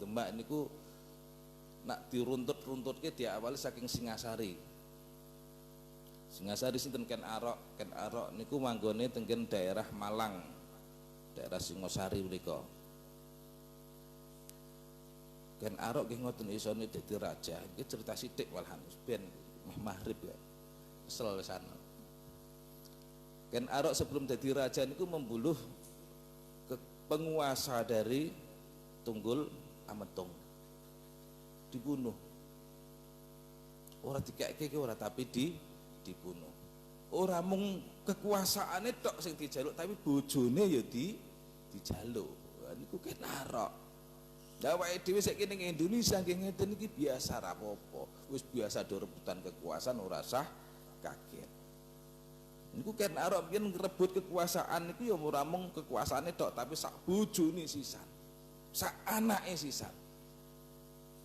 Demak niku nak diruntut-runtutke diawali saking Singasari. Singasari sinten Ken Arok. Ken Arok niku manggone tenggen daerah Malang. Daerah Singosari mriku. Ken Arok nggih ngoten isone dadi raja. Iki cerita sithik malahan ben maghrib ya. Kesel sana. Ken Arok sebelum jadi raja niku membunuh penguasa dari Tunggul Ametung. Dibunuh. Ora dikeke ora tapi dibunuh. Ora mung kekuasaane tok sing dijaluk tapi bojone ya dijaluk. Niku Ken Arok. Lah awake dhewe saiki ning Indonesia nggih ngeten iki biasa ra apa-apa. Wis biasa do rebutan kekuasaan ora usah kaget. Niku Ken Arok yen ngrebut kekuasaan niku ya ora mung kekuasaane tok tapi sak bojone sisan. Sak anake sisan.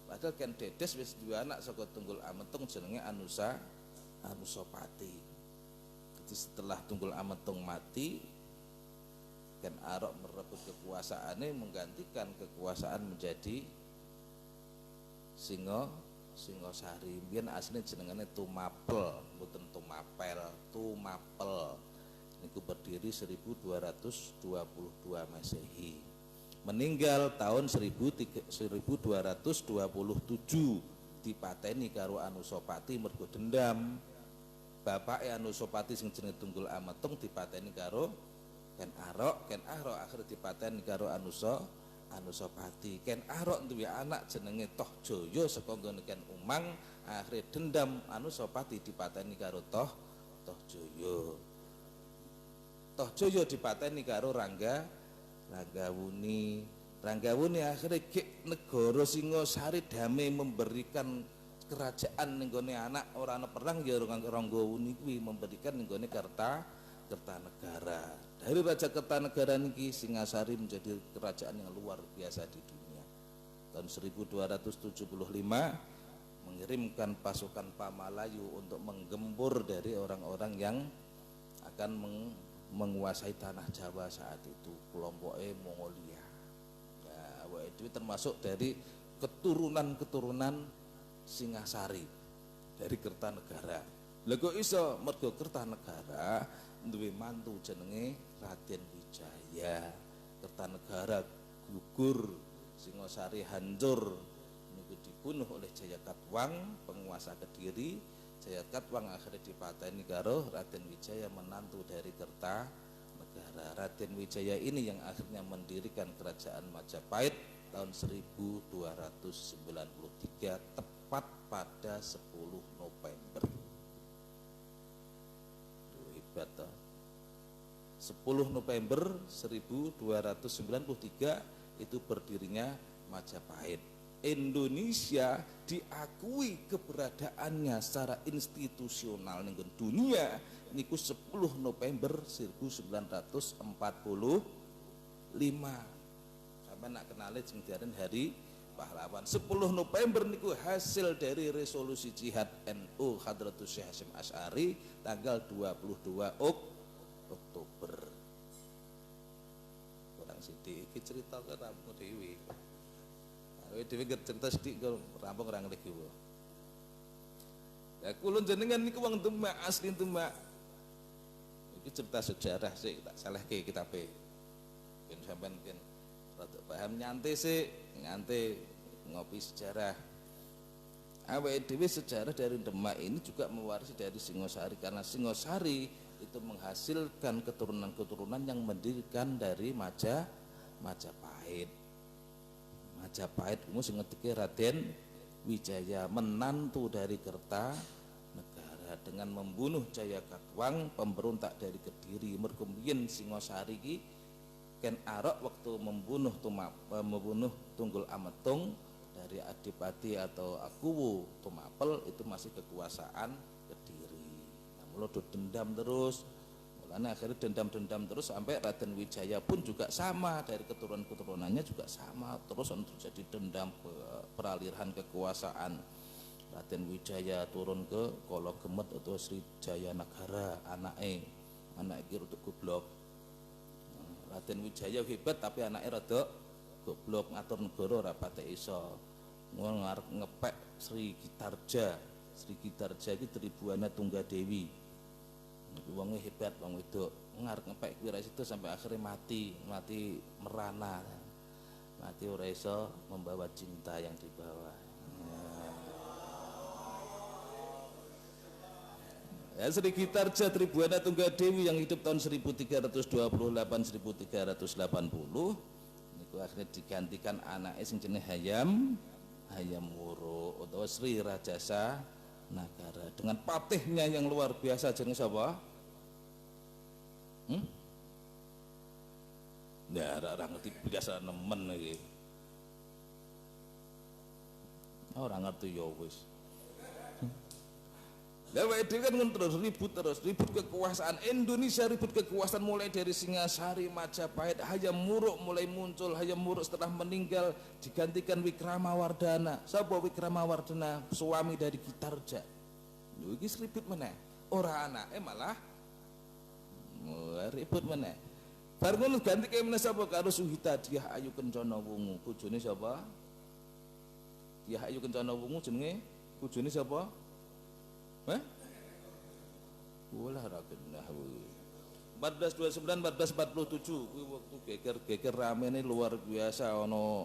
Padahal Ken Dedes wis duwe anak saka Tunggul Ametung jenenge Anusapati. Jadi setelah Tunggul Ametung mati, Ken Arok merebut kekuasaannya menggantikan kekuasaan menjadi Singosari. Biyen asline jenengane Tumapel, mboten Tumapel, Tumapel. Niku berdiri 1222 Masehi. Meninggal tahun 1227 dipateni karo Anusapati mergo dendam. Bapake Anusapati sing jenenge Tunggul Ametung dipateni karo Ken Arok akhirnya dipateni karo Anusapati. Ken Arok duwe anak jenenge Tohjaya saka nggone Ken Umang, akhirnya dendam Anusapati dipateni karo Tohjaya. Tohjaya dipateni karo Ranggawuni akhirnya negara Singosari damai memberikan kerajaan ning gone anak ora ana perang ya Ranggawuni kuwi memberikan ning gone Kertanegara. Dari Raja Kertanegara niki Singasari menjadi kerajaan yang luar biasa di dunia. Tahun 1275 mengirimkan pasukan Pamalayu untuk menggempur dari orang-orang yang akan menguasai tanah Jawa saat itu, kelompoknya Mongolia. Ya, itu termasuk dari keturunan Singasari dari Kertanegara. Lha kok iso mergo Kertanegara duwe mantu jenenge Raden Wijaya. Kertanegara gugur, Singosari hancur, niku dibunuh oleh Jayakatwang, penguasa Kediri. Jayakatwang akhirnya dipateni karo Raden Wijaya, menantu dari Kertanegara. Raden Wijaya ini yang akhirnya mendirikan kerajaan Majapahit tahun 1293 tepat pada 10 November. Hebat toh. 10 November 1293 itu berdirinya Majapahit. Indonesia diakui keberadaannya secara institusional ning dunia niku 10 November 1945. Sampai nak kenali sing diaran Hari Pahlawan. 10 November niku hasil dari resolusi jihad NU Hadratus Syekh Hasyim Asy'ari tanggal 22 Oktober. Kurang sithik iki cerita karo dhewe. Kowe dhewe cerita sithik karo rampung ora ngerti ku. Lah kula jenengan niku wong Demak, asli Demak. Iki cerita sejarah sih, tak salehke kitabe. Ben sampean kan rada paham nyantai sih, nganti ngopi sejarah. Awake dhewe sejarah dari Demak ini juga mewarisi dari Singosari, karena Singosari itu menghasilkan keturunan-keturunan yang mendirikan dari Majapahit. Majapahit itu sing ngetike Raden Wijaya, menantu dari Kertanegara, dengan membunuh Jayakatwang, pemberontak dari Kediri. Mergo mbiyen Singosari iki Ken Arok waktu membunuh Tunggul Ametung dari Adipati atau Akuwu Tumapel itu masih kekuasaan Kediri. Nah, mula dendam terus. Mulanya akhirnya dendam terus sampai Raden Wijaya pun juga sama, dari keturunan-keturunannya juga sama, terus terjadi dendam, peralihan kekuasaan. Raden Wijaya turun ke Kologemet atau Sri Jaya Nagara, anak iki rada goblok. Raden Wijaya hebat tapi anaknya rada goblok ngatur negara ora patek iso. Ngarep ngepek Sri Gitarja iki Tribuana Tunggadewi. Niku wonge hebat wong wedok. Ngarep ngepek kuwi ra situ sampai akhirnya mati merana. Mati ora iso membawa cinta yang dibawa. Ya, Sri Gitarja Tribuana Tunggadewi yang hidup tahun 1328-1380 niku akhirnya digantikan anaknya sing jenenge Hayam Wuruk utawa Sri Rajasa Nagara dengan patihnya yang luar biasa jenenge sapa? Nah, ora ngerti biasa nemen iki. Ora ngerti ya wis. Lah wae dhewe kan terus ribut kekuasaan Indonesia, ribut kekuasaan mulai dari Singasari, Majapahit, Hayam Wuruk mulai muncul. Hayam Wuruk setelah meninggal digantikan Wikramawardhana. Sapa Wikramawardhana? Suami dari Gitarja. Lho iki ribut meneh. Ora anake malah ribut meneh. Bar ngono ganti ke meneh sapa karo Suhita Dyah Ayu Kencana Wungu. Bojone sapa? Dyah Ayu Kencana Wungu jenenge bojone sapa? Wala ra genah kuwi. 1429 1447 kuwi waktu geger ramene luar biasa ana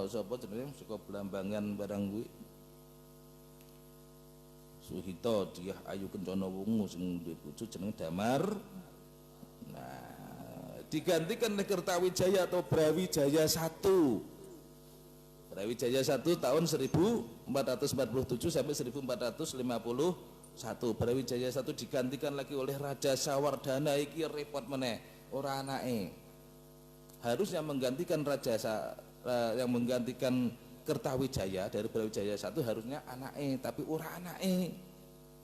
sapa jenenge saka Blambangan barang kuwi. Suhita Dyah Ayu Kencana Wungu sing duwe bojo jenenge Damar. Nah, digantikan oleh Kertawijaya atau Brawijaya I. Brawijaya I tahun 1447 sampai 1451. Brawijaya I digantikan lagi oleh Raja Sawardhana. Iki repot meneh, ora anake. Harusnya menggantikan yang menggantikan Kertawijaya dari Brawijaya I harusnya anake, tapi ora anake.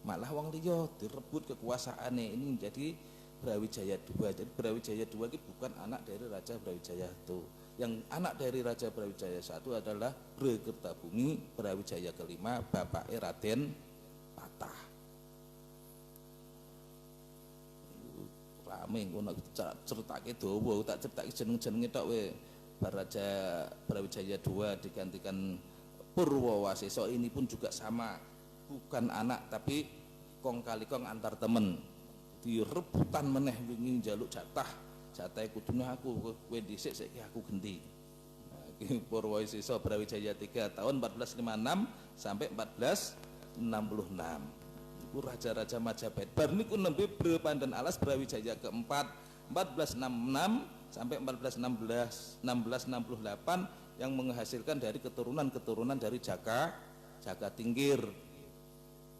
Malah wong liya direbut kekuasaane. Ini menjadi Brawijaya II. Jadi Brawijaya II ini bukan anak dari Raja Brawijaya I. Yang anak dari Raja Brawijaya I adalah Brekertabumi Brawijaya kelima, Bapak Raden Patah. Rame ngono ceritake dawa, tak ceritake jeneng-jenenge tok we. Raja Brawijaya II digantikan Purwowasesa. Ini pun juga sama, bukan anak tapi kong kali kong antar temen. Direbutan meneh wingi njaluk jatah kudune aku kowe dhisik saiki aku genti. Nah, iki Purwowasesa Brawijaya III tahun 1456 sampai 1466. Iku raja-raja Majapahit. Bar niku nembe Pandan Alas Brawijaya keempat 1466 sampai 1668 yang menghasilkan dari keturunan dari Jaka Tingkir.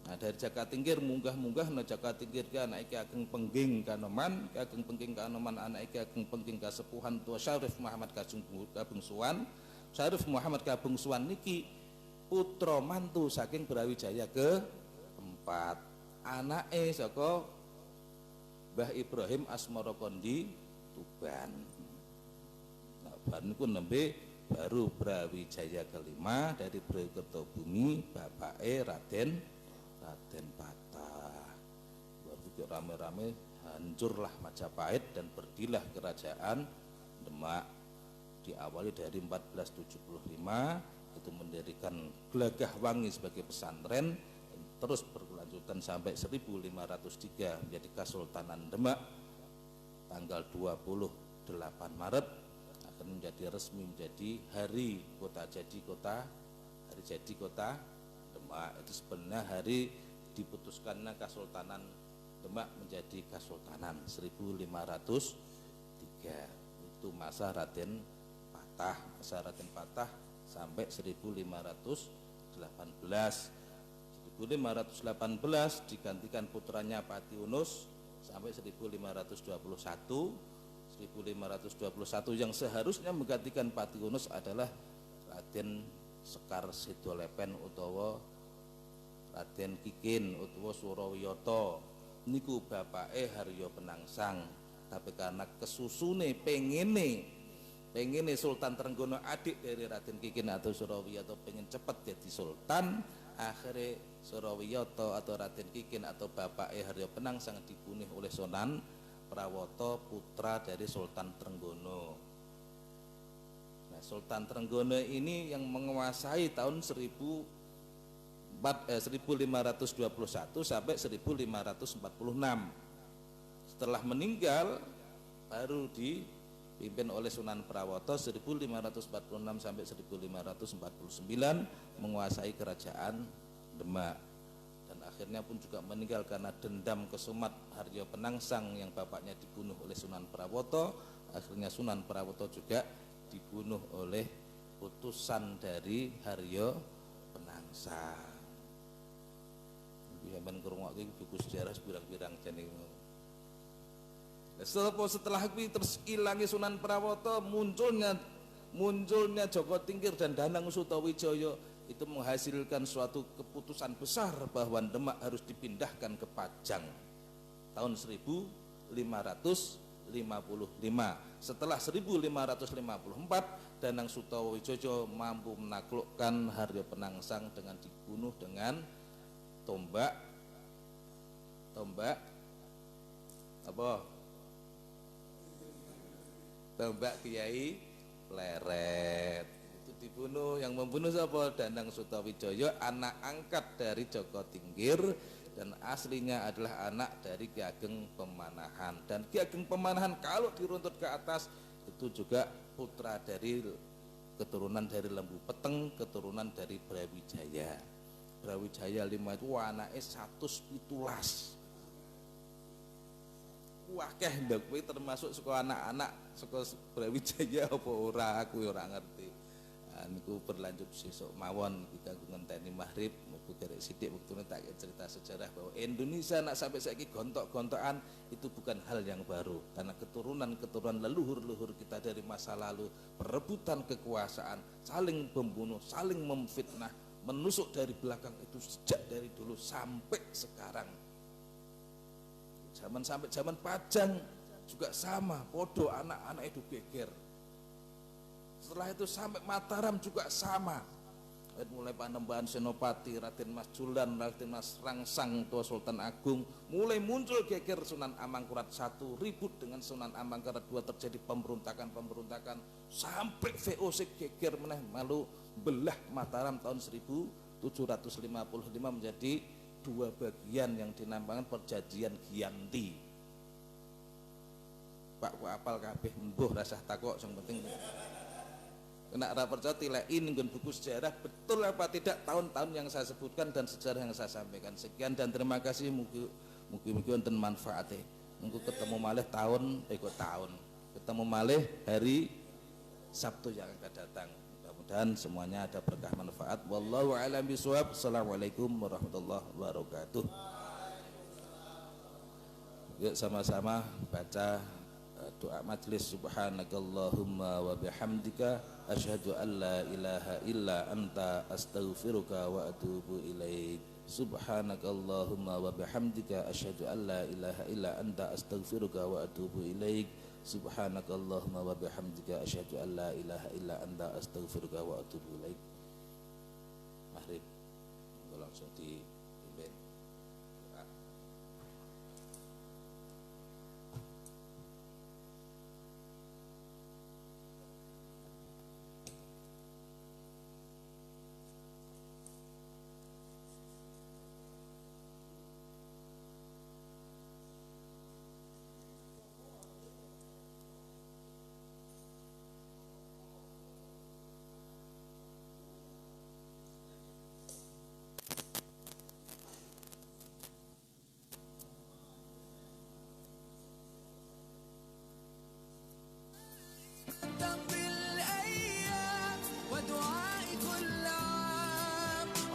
Nah, dari Jaka Tingkir munggah na Jaka Tingkir ke anak Ki Ageng Pengging Kanoman, anak Ki Ageng Pengging Kasepuhan tua Syarif Muhammad Kabungsuwan. Syarif Muhammad Kabungsuwan niki putra mantu saking Brawijaya keempat. Anake saka Mbah Ibrahim Asmara Kondi Tuban. Nah, bar niku nembe baru Brawijaya kelima dari Brekertabumi bapake Raden Patah. Baru juga rame-rame hancurlah Majapahit dan berdirilah kerajaan Demak. Diawali dari 1475 itu mendirikan Glagahwangi sebagai pesantren dan terus berkelanjutan sampai 1503 menjadi Kesultanan Demak. Tanggal 28 Maret akan menjadi hari jadi kota Demak. Itu sebenarnya hari diputuskannya Kesultanan Demak menjadi Kesultanan 1503. Itu masa Raden Patah sampai 1518. 1518 digantikan putranya Patiunus sampai 1521. 1521 yang seharusnya menggantikan Patiunus adalah Raden Sekar Sidolepen utawa Raden Kikin utawa Surawiyata. Niku bapake Harya Penangsang, tapi karena kesusune pengene Sultan Trenggono adik dari Raden Kikin atau Surawiyata pengen cepat jadi sultan, akhirnya Surawiyata atau Raden Kikin atau bapake Harya Penangsang dibunuh oleh Sunan Prawoto putra dari Sultan Trenggono. Sultan Trenggono ini yang menguasai tahun 1521 sampai 1546. Setelah meninggal baru dipimpin oleh Sunan Prawoto 1546 sampai 1549 menguasai kerajaan Demak, dan akhirnya pun juga meninggal karena dendam kesumat Haryo Penangsang yang bapaknya dibunuh oleh Sunan Prawoto. Akhirnya Sunan Prawoto juga dibunuh oleh utusan dari Haryo Penangsang. Sampeyan ngrungokke buku sejarah pirang-pirang jane. Setelah itu terus ilangi Sunan Prawoto, munculnya Joko Tingkir dan Danang Sutawijaya, itu menghasilkan suatu keputusan besar bahwa Demak harus dipindahkan ke Pajang tahun 1555. Setelah 1554 Danang Sutawijaya mampu menaklukkan Haryo Penangsang dengan dibunuh dengan tombak Kiai Pleret. Itu dibunuh. Yang membunuh siapa? Danang Sutawijaya, anak angkat dari Joko Tingkir, dan aslinya adalah anak dari Ki Ageng Pemanahan. Dan Ki Ageng Pemanahan kalau diruntut ke atas itu juga putra dari keturunan dari Lembu Peteng, keturunan dari Brawijaya. Brawijaya 5 itu anaknya 117. Wakeh ndak kuwi termasuk saka anak-anak saka Brawijaya apa ora, aku ora ngerti. Niku berlanjut sesuk mawon kita ngenteni maghrib, muga derek sithik wektune tak cerita sejarah bahwa Indonesia nak sampai saiki gontok-gontokan itu bukan hal yang baru, karena keturunan leluhur-leluhur kita dari masa lalu perebutan kekuasaan, saling membunuh, saling memfitnah, menusuk dari belakang itu sejak dari dulu sampai sekarang. Sampai zaman Pajang juga sama, podo anak-anak itu geger. Setelah itu sampai Mataram juga sama. Mulai Panembahan Senopati, Raden Mas Julan, Raden Mas Rangsang, tua Sultan Agung, mulai muncul geger Sunan Amangkurat I, ribut dengan Sunan Amangkurat II, terjadi pemberontakan sampai VOC geger meneh malu belah Mataram tahun 1755 menjadi dua bagian yang dinamakan Perjanjian Giyanti. Pak ku apal kabeh mbuh rasah takok, yang penting kena ra percaya tilekin nggon buku sejarah betul apa tidak tahun-tahun yang saya sebutkan dan sejarah yang saya sampaikan. Sekian dan terima kasih, mugi-mugi wonten manfaate. Munggu ketemu malih ketemu malih hari Sabtu yang akan datang. Dan semuanya ada berkah manfaat. Wallahu a'lam bishawab. Assalamualaikum warahmatullahi wabarakatuh. Yuk sama-sama baca doa majelis. Subhanakallahumma wa bihamdika asyhadu an la ilaha illa anta astaghfiruka wa atubu ilaik. Subhanakallahumma wa bihamdika asyhadu an la ilaha illa anta astaghfiruka wa atubu ilaik. Subhanakallahumma wa bihamdika asyhadu an la ilaha illa anta astaghfiruka wa atubu ilaik. Maghrib langsung dipimpin.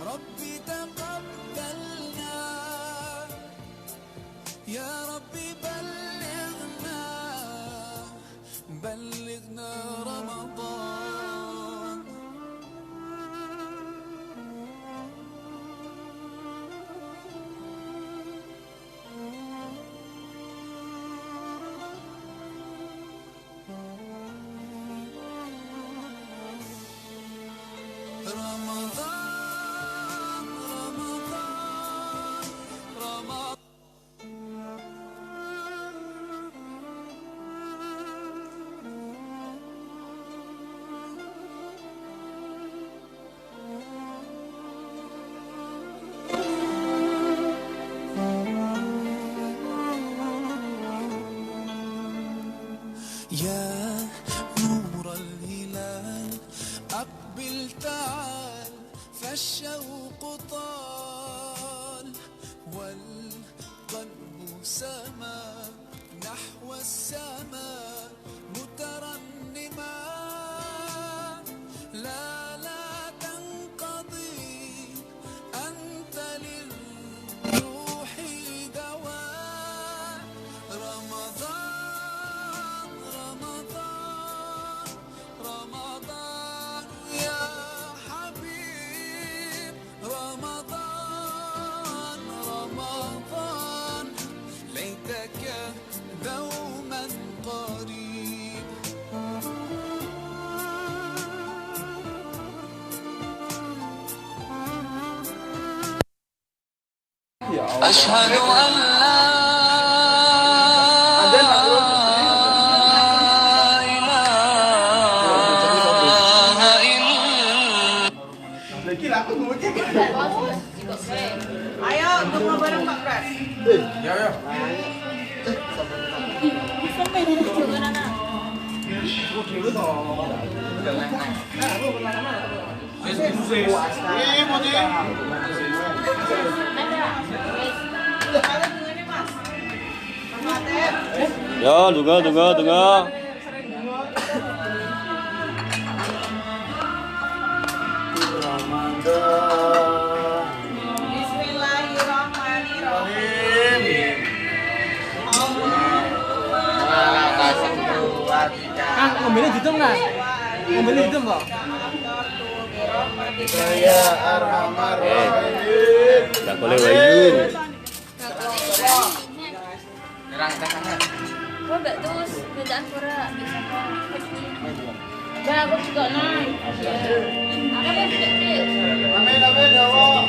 ربي تقبلنا يا ربي بلغنا رمضان أقبل تعال فالشوق طال والقلب سما نحو السماء مترنما لا تنقضي أنت للروح دواء رمضان رمضان رمضان يا حبيب رمضان رمضان ليتك دوما قريب أشهد أن لا Ayo, tunggu bareng Pak Pras. Ya, tunggu. Bismillahirrahmanirrahim. Mobilnya hitam nggak? Mobilnya hitam kok. Ya Arhamar Rahim. Nggak boleh wayu. Gua bagus, bacaan pura bisa kok. Bagus juga naik. Apa yang gede? Amin amin ya Allah.